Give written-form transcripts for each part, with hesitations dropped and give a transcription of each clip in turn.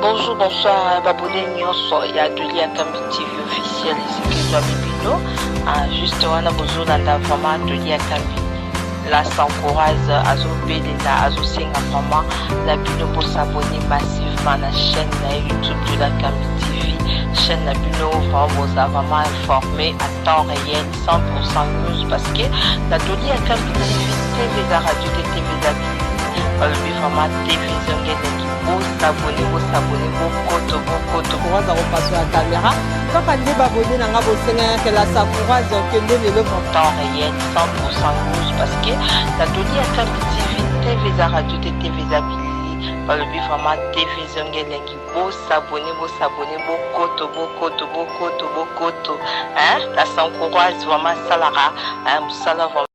Bonjour, bonsoir, Babouné Nyonso, il y a Dulia Kambi TV officiel ici qui doit Bibino. Juste on a besoin d'un vraiment Dulia Kambi. Là, s'encourage à Zobélina, à Zosenga vraiment la Bino pour s'abonner massivement à la chaîne YouTube de la Kambi TV. Chaîne la Bino, vous a vraiment informé à temps réel, 100% news parce que la Dulia Kambi TV, la radio de TV d'Abili, le vraiment télévision qui s'abonner, beaucoup. On va repasser la caméra. Quand on dit abonné, on va vous que la Sakoura, que le temps réel, 100% news parce que la Doli à Kambi TV, la radio de TV d'Abili, le vraiment télévision qui s'abonner, beaucoup. Hein? La Sakoura, vraiment salara, salara.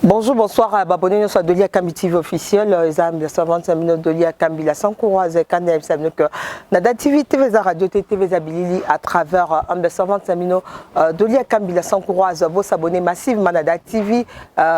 Bonjour, bonsoir à Babonné, nous sommes Dolia Kambi TV officiel, les amis de 25 minutes Dolia Kambi, la Sankouraze, Kanem, ça veut dire que la activité de la radio TV Zabilili à travers 125 minutes Dolia Kambi, la Sankouraze, vous s'abonner massivement à la TV,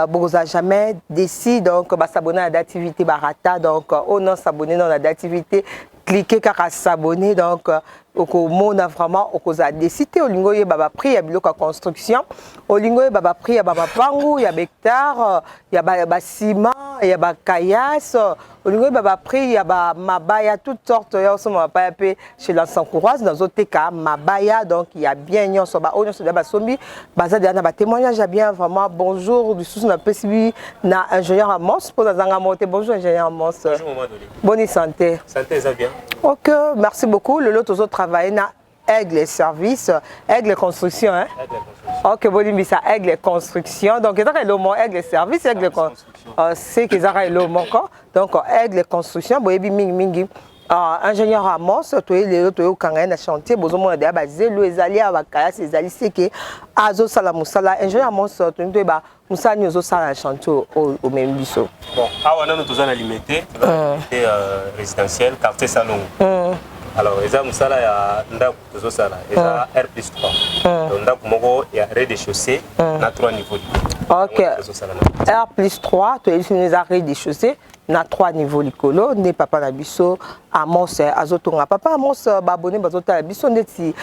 vous n'avez jamais décidé donc s'abonner à la activité Barata, donc on non s'abonner dans la activité, cliquez car à s'abonner donc. Au monde vraiment au cause des cités au lingoye baba prix ya biloko construction au lingoye baba prix ya baba pangu ya hectare ya ba ciment ya ba kayas au lingoye baba prix ya ba mabaya toutes sortes ya so mabaya pe chez la Sankouraze dans autres cas mabaya donc il y a bien nyon so ba onyo so ba sombi baza na ba témoignage bien vraiment bonjour du sous na PCB na ingénieur Amos pour zanga monter bonjour ingénieur Amos bonjour maman Doli bonne santé ça bien OK merci beaucoup le lot aux autres travailler na Aigle Service, Aigle Construction, hein? Aigle Construction. Ok, bon, il ça Aigle Construction. Donc, il y a le mot Aigle Service, Aigle Construction. C'est qu'ils ont le mot encore. Donc, Aigle Construction, bon, il y a mingi. Ingénieur Amos, tu es le Kangan à chantier, besoin de baser, les alliés à Bakaya, ces alliés, c'est que Azo Salamusala, ingénieur Amos, tu es là, Moussa nous a chantier au même biseau. Bon, on a nous tous limité, résidentiel, quartier salon. Alors, il y a R+3. Donc, il y a rez-de-chaussée, à 3 niveaux. Ok. R+3, tu es une rez-de-chaussée, à 3 niveaux. Nicolo, n'est pas Nabiso, Amos, Azotonga. Papa Amos, Babone, Bazota, Biso, Neti,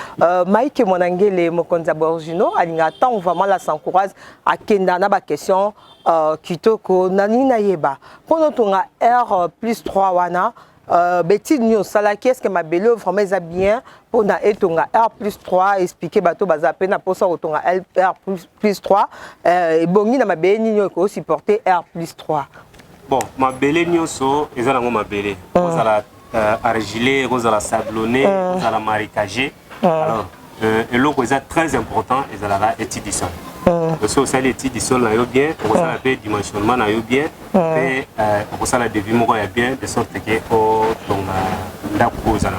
Mike, mon angele, Mokonza Borgino, Alingatan, vraiment la Sankouraze, à Kendana, ma question, Kitoko, Nani Nayeba. Pendant ton R+3, Wana, Betty Nyo Salaki, est-ce que ma belle vraiment est bien pour na etonga R+3 expliquer bateau bazapé na pour ça otonga R+3 et bongi na ma belle Nyo ko supporter R+3. Bon, ma belle Nyo so ezala ngo ma belle. Ozala argilé, ozala sablonné, ozala marécagé. Alors et l'eau est très important ezala la étudition. Parce que ça l'étude du sol là bien, on ça la dimensionnement là bien, et on ça la déviment bien de sorte que au donc la cause là.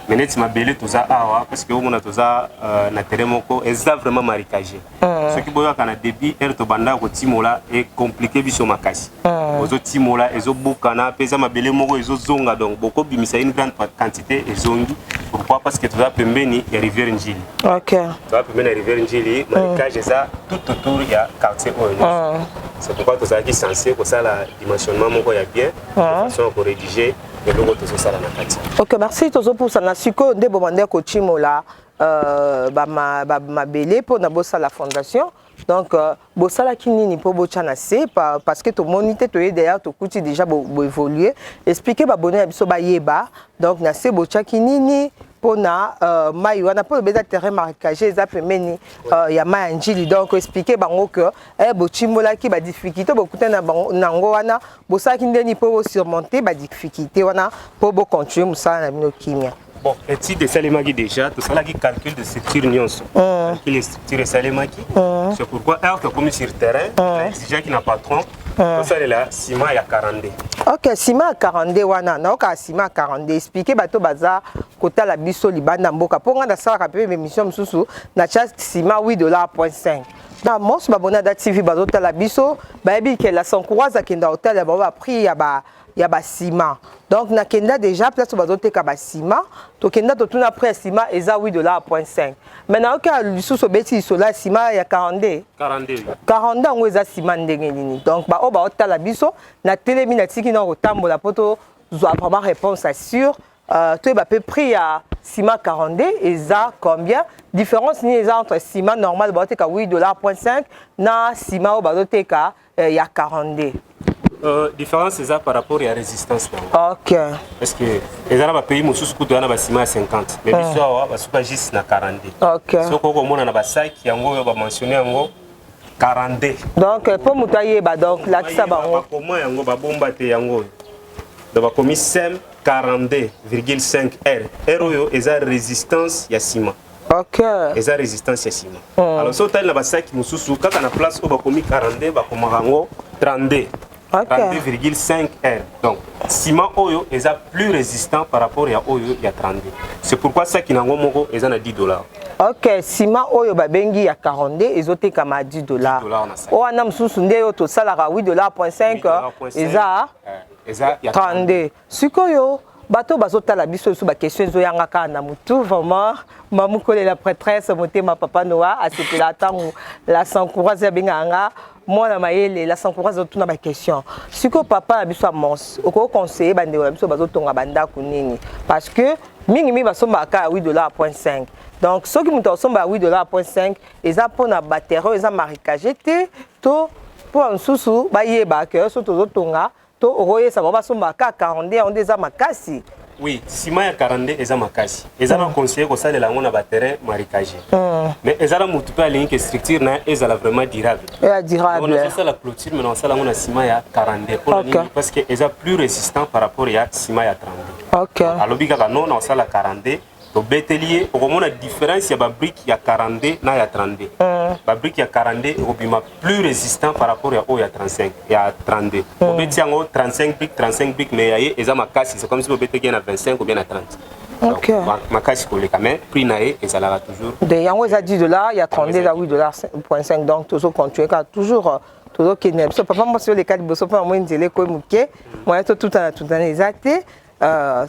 Mais net ma belle tout ça parce que on a tout ça na terrain moko est vraiment marécagé. Ce qui boya kana débit er to banda ko timola est compliqué biso makasi. Aux autres timola ezo bukana pesa ma belle moko ezo zonga donc beaucoup bimisa une grande quantité ezongi. Pourquoi? Parce que tu vas pembeni ya rivière Njili. OK. Tu vas pembeni ya rivière Njili, marécage ça tout autour il y a quartier Oyo. C'est pourquoi tout ça qui censé que ça la dimensionnement moko ya bien, de façon pour rédiger et logo tout ça la nakati. OK, merci Tozo pour ça na siko nde bomande ko chimola ma belé pour na bossa la fondation. Donc bossa la kinini pour bochana c'est parce que to monité to derrière to kuti déjà évoluer expliquer ba bonné biso ba yeba donc na c'est bocha kinini pour na mai wana pour le terrain marécagé za pemeni ya mai njili donc expliquer bango que bochimola ki ba difficulté bokuta na nango wana bossa kindeni pour surmonter ba difficulté wana pour bo continuer musala na bino kimia. Bon, étude de Salemaki déjà, tout ça là qui calcule de structure nyonso. Calcule les structures de Salemaki. C'est pourquoi alors que comme sur terrain, déjà qui n'a pas tronc, tout ça là ciment ya 42. OK, ciment 42 wana, na oka ciment 42 expliquer bato baza kota la biso libanda mboka. Pour nga ça rappeler émission msusu na cha ciment $8.5. Na mos babona da TV bazota la biso, ba bi ke la Sankouraze kenda hotel ba prix ya ba il y a ciment. Donc na kenda déjà place où bazoteka ciment, to kenda to tuna après ciment eza $8.5. Maintenant que lisusu beti sola ciment ya 42. 42 ngo eza ciment ndenge nini. Donc ba o ba otala biso na telemi na tiki na kotambola poto zo vraiment réponse assure. Tu as peu prix à ciment 42 et ça combien différence ni entre ciment normal baoteka $8.5 na ciment baoteka il y a 42. Différence c'est ça par rapport à la résistance. OK. Parce que les arabes pays mususu kutu na ba ciment à 50 mais biso awa basuka juste na 42. OK. Soko ko mona na ba sac yango ba mentionner yango 42. Donc pour mutaye ba donc là ça ba comment yango ba bomba te yango. Donc ba commis sem 42,5 R. R est la résistance ya ciment. OK. Et la résistance ya ciment. Alors so tal na ba sac mususu kaka na place au ba commis 42 ba komarango 32. OK. 32,5 R. Donc ciment oyo est plus résistant par rapport à oyo ya 32. C'est pourquoi ça qui nango moko est na $10. OK, ciment oyo ba bengi ya 42 ezote kama $10. O ana mususu nde yo to salara $8.5 eza 32. Sikoyo bato bazotala biso su ba question zo yanga ka na mutu vraiment mamukole la prêtresse motema papa Noah a c'était la tango la s'encourager benganga moi mayele la s'encourager tout na ba question. Siko papa biso mons oko conseiller bande biso bazotonga banda kunini parce que mingi basomba ka $8.5. Donc ceux qui m'ont somba $8.5 eza pona batterie eza marquage te to pour un sousou ba yeba que so tozotonga to oye ça va somba ka 42 on des makasi. Oui, ciment ya 42 eza makasi. Eza na conseiller ko sala la ngona batterie marquage. Mais eza la mutu pa ligne que structure na eza vraiment durable. Et durable. On a fait la clôture mais on sala ngona ciment ya 42 pour parce que eza plus résistant par rapport à ciment ya 32. OK. Alors bika non on sala 42 to betelier au moment la différence ya ba brique ya 42 na ya 32. Ba brique ya 42 obima plus résistant par rapport à o ya 35 ya 32. Au beti yango 35 briques mais yaye eza makasi c'est comme si vous betelier na 25 ou bien na 30. OK. Makasi ko le mais prix na ye ezalaka toujours. De yango eza $10, il y a 32 à $8.5 donc toujours continuer car toujours toujours qui n'est papa moi sur les quatre bosso pas moi ndele ko muke moi tout en exact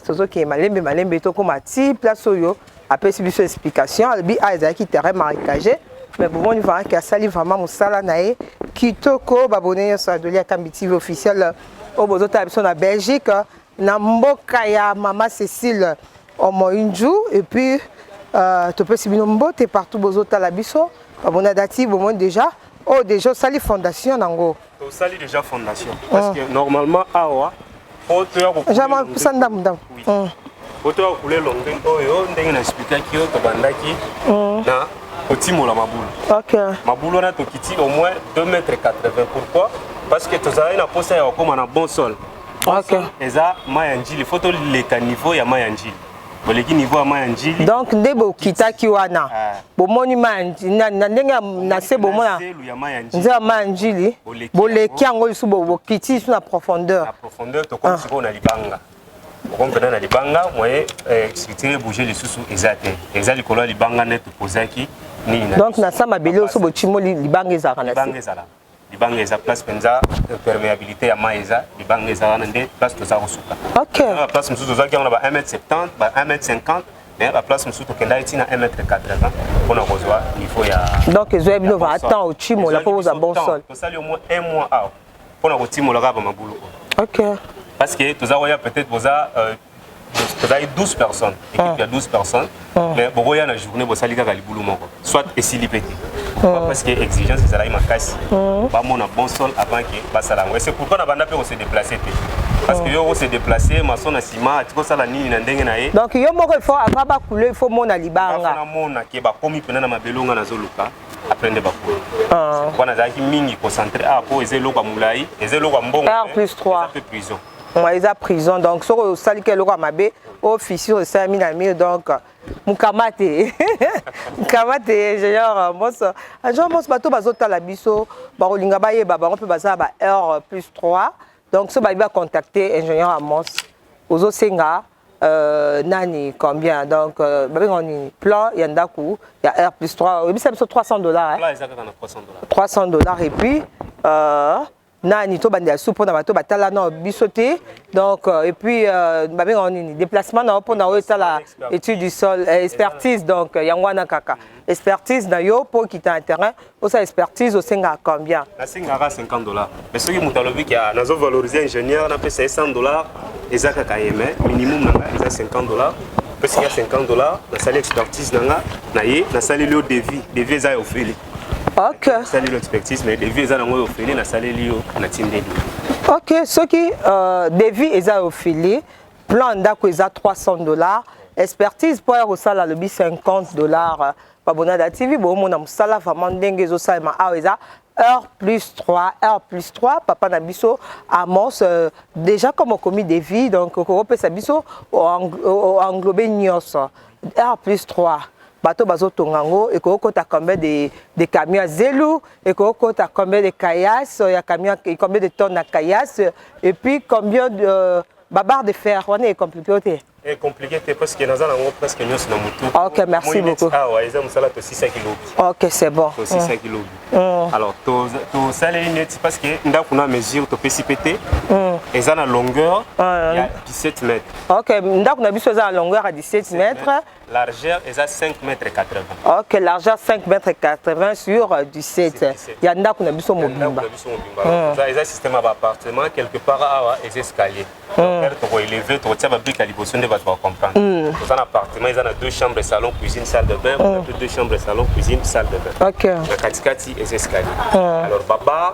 toujours qui malembe to comme ati place oyo après si biso explication albi a eza qui terrain marécagé mais pour moi il va que sali vraiment musala nae kitoko babonné sur Adolia Kambi TV officiel au bozota biso na Belgique na mboka ya mama Cécile Omoinju et puis tu peux si bino mbote partout bozota la biso babona dati bon déjà oh déjà sali fondation nango to sali déjà fondation parce que normalement awa jamais sanda mudam auto ya couler longue oyo ndenge na expliquer ki to bandaki na otimola mabulu. OK. Mabulu na to kiti au moins 2,80 m. Pourquoi? Parce que to za na posa ya koma na bon sol. OK. Eza mayanjili photo le niveau ya mayanjili. Boleki niveau ya mayanjili. Donc ndebo kitaki wana. Bomoni mayanjili na ndenge na se bomona. Nza mayanjili. Boleki yango lisu bo kiti su na profondeur. La profondeur to comme si on a libanga. On peut na libanga moye structure bouger les sous exact. Exact likolo libanga net posaki ni na. Donc na sa mabele oso bo chimo libanga ezaka na. Libanga ezala. Libanga eza place penza perméabilité ya maeza libanga eza na nde place to za kosuka. OK. La place mususu zaki on a ba 1m70 ba 1m50 mais la place mususu kenda iti na 1m80 pona kozwa niveau ya. Donc ezo bino va attendre au chimo la pour za bon sol. To sali au moins 1 mois à pona ko timola ka ba mabulu. OK. Parce que tu as peut-être 12 personnes, équipe il y a 12 personnes, mais il y a une journée où il y a soit et parce que l'exigence c'est la casse. On a bon sol avant que ça la. C'est pourquoi on se déplacer. Parce que on se déplacer, maçon na ciment, tu ça la nini na ndenge na ye. Donc yo moko il faut avant ba couler, il faut mona libanga. Na mona ke ba komi pena na mabelonga na zoluka. Aprendre ba couler. Wana zaki mingi concentré à po ezelo kwa mulai, ezelo kwa mbongo. R+3. C'est prison. Moi ils a prison donc so ko sali ke loko mabe officier de 5000 donc mukamate ingénieur moso agent moso bato bazota la biso ba rolinga ba yeba ba on peut baza ba R+3 donc so ba va contacter ingénieur Amos ozo senga nani combien donc on plan yandaku il y a R+3 et puis c'est $300 là exactement $300 et puis nani to bandi asu pona bato batala na bisoté donc et puis babenga nini déplacement na pona o sala étude du sol expertise donc yangwana kaka expertise na yo pour quitter un terrain au sa expertise au senga combien la senga $50 mais ce qui mutalobi qui a nazo valoriser ingénieur na pesa $100 ezaka kayeme minimum na eza $50 parce qu'il y a $50 na sali expertise nanga na ye na sali le devis eza ofeli. OK. Sali l'expertise mais devis eza nango ofeli na sali lio na tindeli. OK, ce qui devis eza ofeli, plan ndako eza $300, expertise pour au sala le $50. Babonada TV bo mona musala vraiment ndenge zo salma a eza heure plus 3 papa na biso Amos déjà comme commis des vies donc ko pesa biso englobé nyonso heure plus 3 bateau bazo tongango et ko kota combien de camions zelu et ko kota combien de kayas ya camion combien de tonnes à kayas et puis combien de barres de fer on est compliqué. C'est compliqué parce que nous avons presque nous sommes mutu. OK, merci beaucoup. Ah ouais, ils ont ça là 600 kg. OK, c'est bon. 600 kg. Alors to salé net parce que nda kuna mesure to PCPT. Et ça la longueur il y a 17 mètres. OK, nda kuna biso za longueur à 17 mètres. Largeur est à 5 mètres 80. OK, largeur 5 mètres 80 sur 17. Il y a nda kuna biso mobimba. Ça est un système d'appartement quelque part à des escaliers. Donc pour élever to tia ba brique à lipotion de va comprendre. Dans un appartement, il y a 2 chambres, salon, cuisine, salle de bain, 2 chambres, salon, cuisine, salle de bain. OK. La katikati et escaliers. Alors baba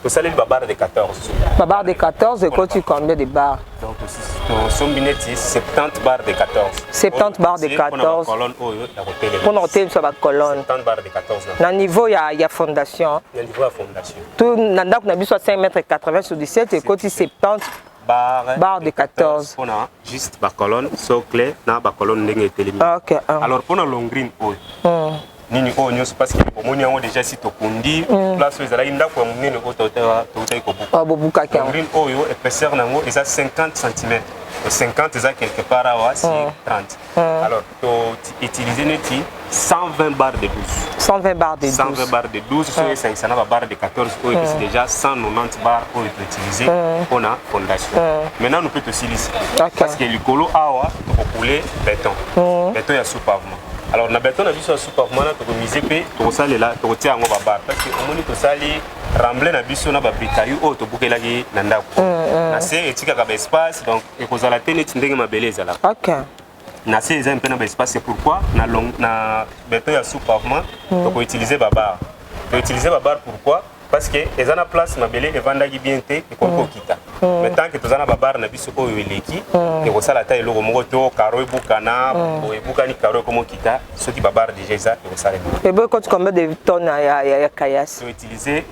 vous salez le babar de 14. Babar de 14 et quand tu combien de barres? Donc son binetti 70 barres de 14. 70 barres de 14. Pour l'hôtel sur la colonne. 70 barres de 14. Dans le niveau il y a fondation. Il y a niveau à fondation. Tout nanda qu'on a vu soit 5 mètres 80 sur 17 et quand tu 70 barres de 14. On a juste la colonne socle na la colonne ndenge télémi. OK. Alors pour la longrine nini ko nyos parce que omoni yango déjà si to kundi place ezala inda ko munene ko to ko buka bobuka ka green oyo épaisseur nango eza 50 cm et 50 eza quelque part à 30 alors to utiliser neti 120 barres de 12 120 barres de 12 120 barres de 12 so ça na ba barre de 14 oyo c'est déjà 190 barres pour utiliser pour la fondation maintenant nous peut aussi lisser parce que le colo awa to couler béton ya sous pavement. Alors na béton na biso sous pavement na to miser pe to sala là to tia ngo ba bar parce que omoni to sali rembler na biso na ba brikayu o to bukela ki na ndako na se etika ka ba espace donc e ko zala tene tindenge mabeleza là. OK. Na se eza un peu na ba espace c'est pourquoi na béton ya sous pavement to ko utiliser ba bar. To utiliser ba bar pourquoi? Parce que les ana place mabele e vandaki bien te e ko kita. Mais tant que tozana ba bar na biso oyo eleki e ko sala ta eloko moko to karo ebukana bo ebukani karo comme kita ceux qui ba bar déjà ça e ko sala. Et bon quand combien de tonnes ya kayas? Tu utiliser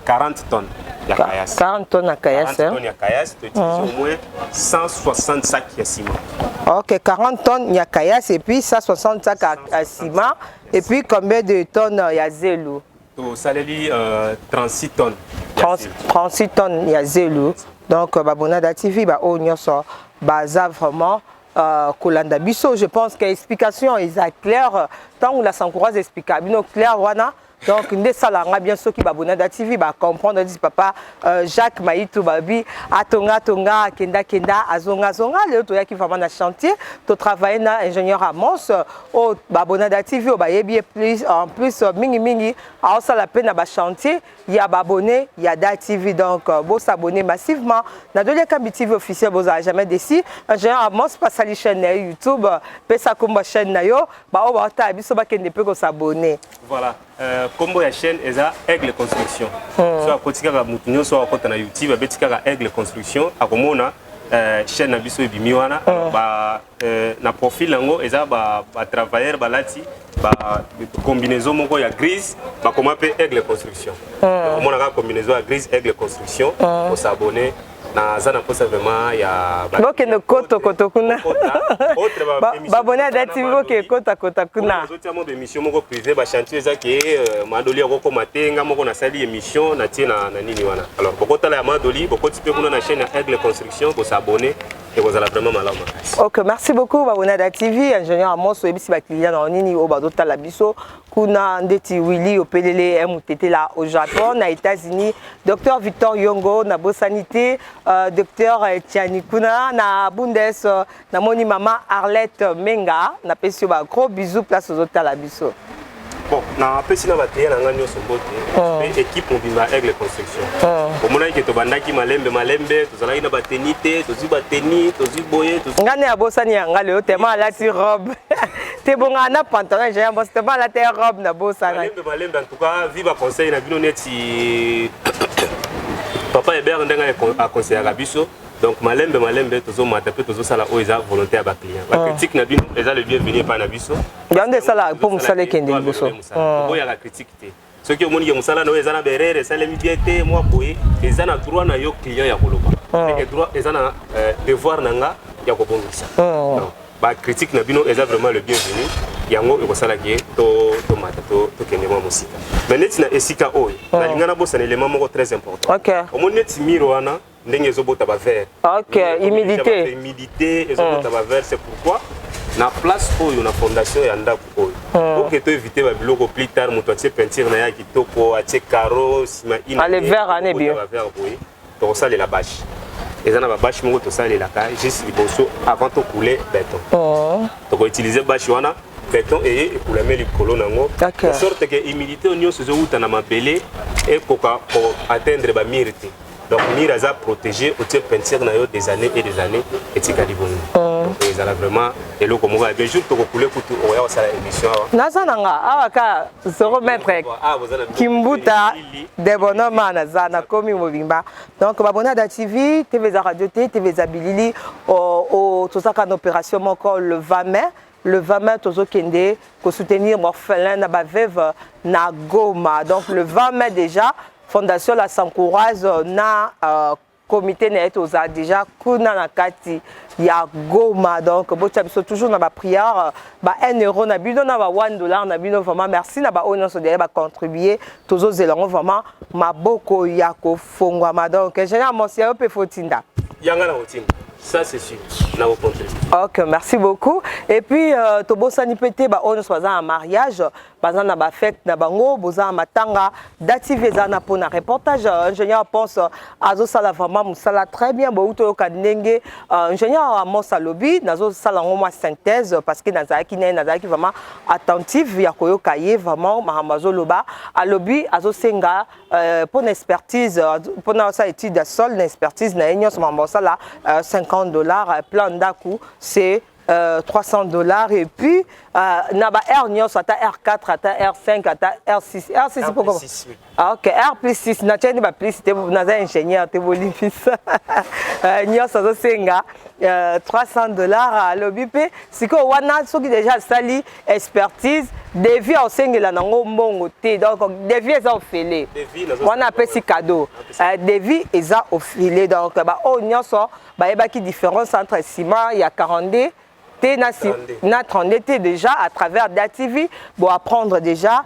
40 tonnes ya kayas. 40 tonnes à kayas. 40 tonnes ya kayas, tu utilises au moins 160 sacs de ciment. OK, 40 tonnes ya kayas et puis 160 sacs à ciment et puis combien de tonnes ya zelu? To saleli 36 tonnes. 36 tonnes ya zelu. Donc Babonada TV ba o nyonso baza vraiment kolanda biso je pense que explication est claire tant on la s'encourage expliquer bino clair wana donc nde salanga bien ceux qui Babonada TV ba comprendre dit papa Jacques Maïtou babi atonga kenda azonga le to yaki vraiment na chantier to travailler na ingénieur Amos au Babonada TV au bayebi plus en plus mingi a ça la peine na ba chantier il y a abonné il y a Da TV donc vous s'abonner massivement na Dolia Kambi TV officiel vous a jamais déçu ingénieur Amos passe à la chaîne YouTube pesa komba chaîne na yo ba o ba ta biso ba kende pe ko s'abonner. Voilà. Combo ya chaîne eza Aigle Construction. So akotika ka mutunyo so akota na YouTube abetika ka Aigle Construction akomona chaîne na biso ebimi wana ba na profil yango eza ba travailleur balati ba combinaison moko ya grise ba koma pe Aigle Construction. Omona ka combinaison ya grise Aigle Construction pour s'abonner na zana posa vraiment ya boke no koto kuna babone adati boke kota kuna zotia mo émission moko privé ba chantier za ki madoli ko matenga moko na sali émission na tie na nini wana alors bokota la ya madoli bokoti pe kuna na chaîne Aigle Construction pour s'abonner et vous allez vraiment mal. Ok, merci beaucoup Babonada TV, ingénieur Amos oyebisi ba client na nini o bazota la biso kuna ndeti Willy opelele MTT là au Japon, na États-Unis, docteur Victor Yongo na Bosanité, docteur Tiani kuna na Bundes na moni maman Arlette Menga na pesi ba gros bisous place aux autres la biso. Bon, na pesi na bateya na ngani so mbote mais équipe mobimba Aigle Construction. Omona ke to bandaki malembe tozalaki na batenite tozi bateni tozi boye tozi ngane ya bosani ya ngale tellement la ti robe te bonga na pantalon j'ai un tellement la ti robe na bosana malembe en tout cas viva conseil na bino neti papa Hébert ndenga a conseiller la biso. Donc malembe tozo mata pe tozo sala o eza volonté ba client. La critique na bino eza le bienvenu pa na biso. Yande sala pour musala kende biso. Ko ya la critique te. Ce qui omoni ya musala no eza na berere sala mi biete moi boye eza na droit na yo client ya koloba. Et droit eza na devoir nanga ya ko bongisa. Donc ba critique na bino eza vraiment le bienvenu. Yango e ko sala ki to mata to kende mo musika. Mais neti na esika oyo na lingana bosa na élément moko très important. OK. Omoni neti miro wana ndenge ezobota ba verre. OK, humidité. Humidité ezobota ba verre, c'est pourquoi na place oyo na fondation ya ndako oyo. Pour que tu éviter ba biloko plus tard moto atie peinture na ya kitoko, atie carreau, sima ina. Ale verre ane bien. Ba verre boye. To sala la bâche. Ezana ba bâche moko to sala la ka juste liboso avant to couler béton. To ko utiliser bâche wana béton et écouler les colonnes nango. De sorte que humidité onyo se outa na mabele et pour atteindre ba mirite. Donc, Mira a protégé au type peinture des années et des années et c'est calibon. Ils ont vraiment et le comme on va bien sûr pour couler pour tout au ça émission. Nazananga awaka zéro mètre Kimbuta des bonhommes nazana comme mobimba. Donc Babonada TV, TV Radio TV Zabilili au tout ça qu'en opération encore le 20 mai. Le 20 mai, Tozo Kende, pour soutenir Morphelin na veuve na Goma. Donc le 20 mai déjà. Fondation la s'encourage na comité net aux a déjà kuna na kati ya Goma. Donc bocha biso toujours na ba prière ba 1 euro na bino na ba $1 na bino vraiment merci na ba onon so derrière ba contribuer tozo zelango vraiment maboko ya ko fongwa ma donc ingénieur monsieur pe fotinda yanga na fotinda. Ça c'est sûr. Ok, merci beaucoup. Et puis, Tobo Sanipete, on soit en mariage, na ba fête na bango, boza matanga, d'activer na pour un reportage. Ingénieur pense à zo sala vraiment musala très bien, bo uto kanenge. Ingénieur Amos Salobi, nazo sala ngoma synthèse parce que nazaki vraiment attentif ya koyo kaye vraiment mahamazo loba. Alobi azo senga pour une expertise, pour une étude de sol, une expertise na enyo sama sala $50, plan d'acoup c'est $300 et puis naba R nyos ata R4 ata R5 ata R6 R6 pourquoi OK R plus 6 na tcheni ba plus te na za ingénieur te bolifisa nyos azo senga $300 à l'obipe siko wana soki déjà sali expertise devis au sengela nango mbongo te donc devis eza ofele wana pesi cadeau devis eza ofele donc ba o nyoso ba ebaki différence entre ciment ya 40D na 30D déjà à travers DATV pour apprendre déjà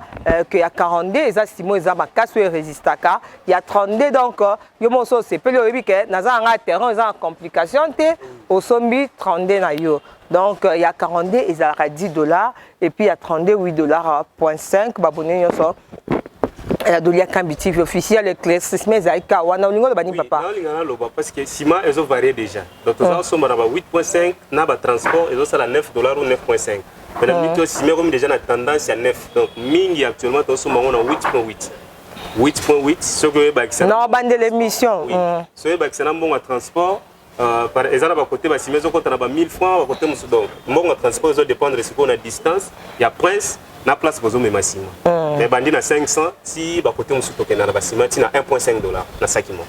qu'il y a 40D et ça ciment eza makaso résistaka il y a 30D donc yo moso c'est pele oyebi ke naza nga terrain eza en complication te au sombi 30D na yo. Donc il y a 40D ils a $10 et puis il y a 30D $8.5 babonné yoso. La Dolia Kambi TV officiel éclaircissement Zaika wana olingo bani papa. Non lingana loba parce que ciment ils ont varié déjà. Donc ça sommes na 8.5 na ba transport ils ont ça $9 ou 9.5. Mais le ciment comme déjà na tendance à 9. Donc mingi actuellement to sommes on a 8.8. 8.8 ce que ba excellent. Non bande l'émission. Ce que ba excellent bon à transport par exemple à côté ba ciment zo compte na ba 1000 francs à côté musu donc bon transport zo dépendre de ce qu'on a distance, il y a prince na place bozo me massimo. Mais bandi na 500 si ba côté musu tokena na ba ciment na $1.5 na sakimo.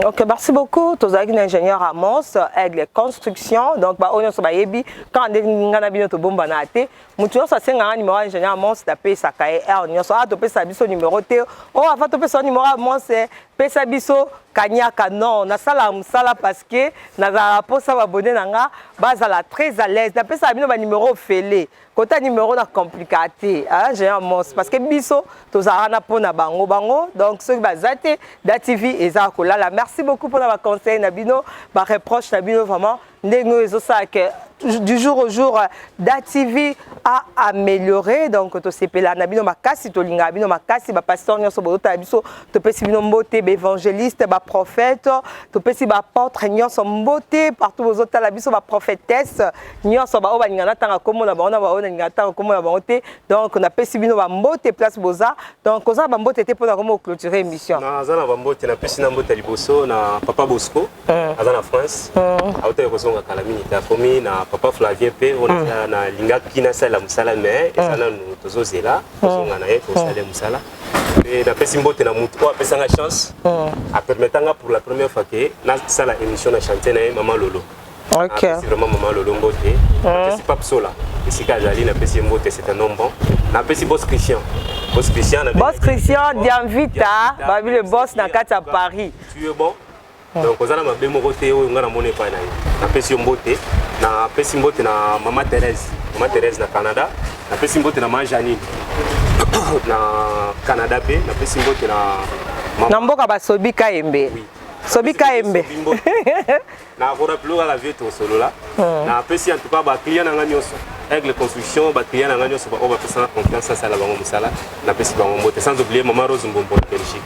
OK, merci beaucoup. Tozaki ingénieur Amos Aigle Construction. Donc ba onyo so ba yebi quand ngana bino to bomba na ate. Mutu so senga numéro ingénieur Amos tapé sa kae R nyoso a to pesa biso numéro te. Oh avant to pesa numéro Amos pesa biso kanyaka non na sala musala parce que na za posa ba abonné nanga bazala très à l'aise. Na pesa bino ba numéro félé. Kota numéro na compliqué ingénieur Amos parce que biso tozara na pona bango donc ceux bazate DATV eza kola voilà, merci beaucoup pour la conseil Nabino, ma reproche Nabino vraiment du jour au jour d'ATV à améliorer. Donc to sepela Nabino makasi to linga bino makasi ba pasteur nyonso bolota biso to pesi bino mbote ba évangéliste ba prophète to pesi ba apôtre nyonso mbote partout bozota la biso ba prophétesse nyonso ba oba ngana tanga komona ba ona ba ona ngana tanga komona ba ote. Donc on a pesi bino ba mbote place boza. Donc oza ba mbote te pona komo clôturer émission. Na za na ba mbote na pesi na mbote liboso na papa Bosco aza na France. Auta kozonga kala minute akomi na papa Flavien pe on a na linga kina sala musala mais ezana nous tozozela kozonga na ye ko sala musala et na pesi mbote na mutu a pesa nga chance a permetanga pour la première fois que na sala émission na chanter na maman Lolo. OK. C'est vraiment maman Lolo mbote. C'est pas psola. Et si Kajali na pesi mbote c'est un nom bon. Na pesi boss Christian. Boss Christian Dianvita, babi le boss na kati à Paris. Tu es bon. Donc ozala mabe moko te oyo nga na mone pa na ye. Na pesi mbote na Maman Thérèse na Canada, na pesi mbote na Maman Janine na Canada pe, na pesi mbote na mboka ba Sobi Kaembe. Sobi Kaembe. Na kora plus à la vie to solo là. Na pesi en tout cas ba client na nganyoso. Aigle construction ba client na nganyoso ba oba pesa confiance ça la bango musala. Na pesi bango mbote sans oublier Maman Rose Mbombo de Belgique.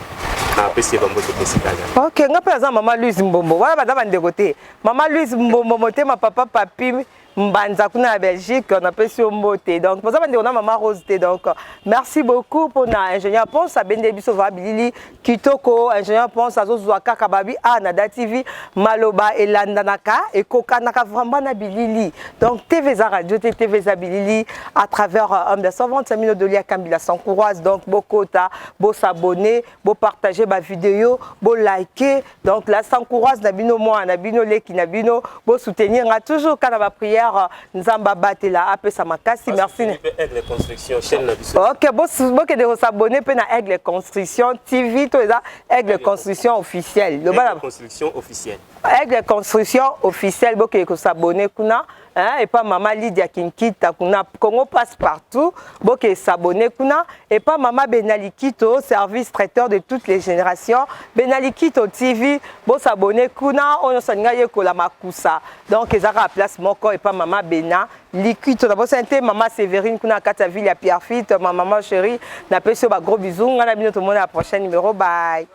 Ok, nga pesa Maman Louise Mbombo. Wala bada bande côté. Maman Louise Mbombo moté ma papa papi Mbanza kuna à Belgique, on appelle sur Mbote. Donc pour ça on a Maman Rose. Donc merci beaucoup pour na ingénieur Ponce à Bende Biso Vabilili Kitoko ingénieur Ponce à Zozouaka Kababi à Nada TV Maloba et Landanaka et Kokanaka vraiment na Bilili. Donc TV Radio TV Zabilili à travers 125 minutes de Lia Kambila s'encourage donc beaucoup beau s'abonner, beau partager ma vidéo, beau liker. Donc là s'encourage Nabino moi Nabino Leki Nabino beau soutenir a toujours quand on va prière Nzamba Batela apé Samakasi merci. Aigle construction chaîne OK beau de s'abonner pe na Aigle construction TV to eza Aigle construction officielle. Aigle construction officielle. Aigle construction officielle beau que s'abonner kuna. Hein, et pas Maman Lydia Kinkita kuna Congo passe partout boke s'abonner kuna et pas Maman Benalikito service traiteur de toutes les générations Benalikito TV bo s'abonner kuna on s'enga yekola makusa donc ezaka à place moko et pas Maman Bena Likito d'abord c'était Maman Séverine kuna kata ville à Pierrefitte ma maman chérie na peso ba gros bisous ngana bino tout le monde à la prochaine numéro bye.